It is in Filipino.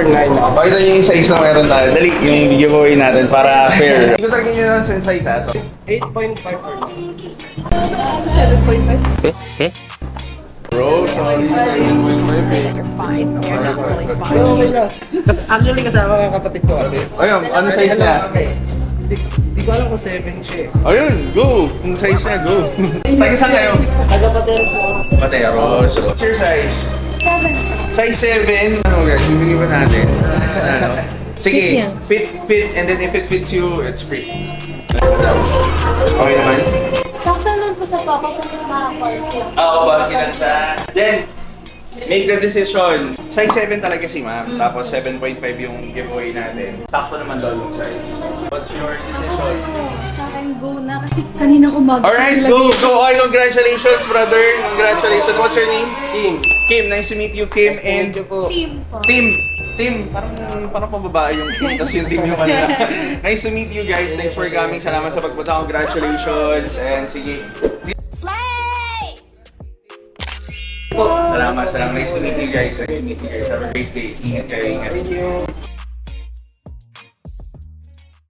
Pakita nyo yung size na meron tayo. Dali, yung giveaway natin para fair. Hindi ko talaga nyo lang sa size ha. So, 8.5 or 7.5. bro, sorry. okay lang. Kasi actually kasama ang kapatid ko kasi. Ayun, ano size niya? Di ko alam kung 7 siya eh. Ayun, go! Kung size niya, go! Taga saan kayo? Taga-Pateros po. Pateros. What's your size? 7. Size 7. Ano guys, bibigyan ba natin? Ano? Sige, Fit fit, and then if it fits you, it's free. Okay naman? Sakto naman po sa pako sa mga Oo, bagay lang siya. Jen, make the decision. Size 7 talaga si ma'am, tapos 7.5 yung giveaway natin. Sakto naman daw yung size. What's your decision? Sa akin, go na. Kasi kanina umaga. Alright, go! Go! Ay, congratulations, brother! Congratulations! What's your name? Team. Kim, nice to meet you, Kim. And Thank you po. Team po. Tim, parang pambabae yung team, tapos yung team yung ano. Nice to meet you guys. Thanks for coming. Salamat sa pagpunta. Congratulations. And sige. Slay! Salamat. Nice to meet you guys. Have a great day. Ingat kayo. Ingat. Thank you.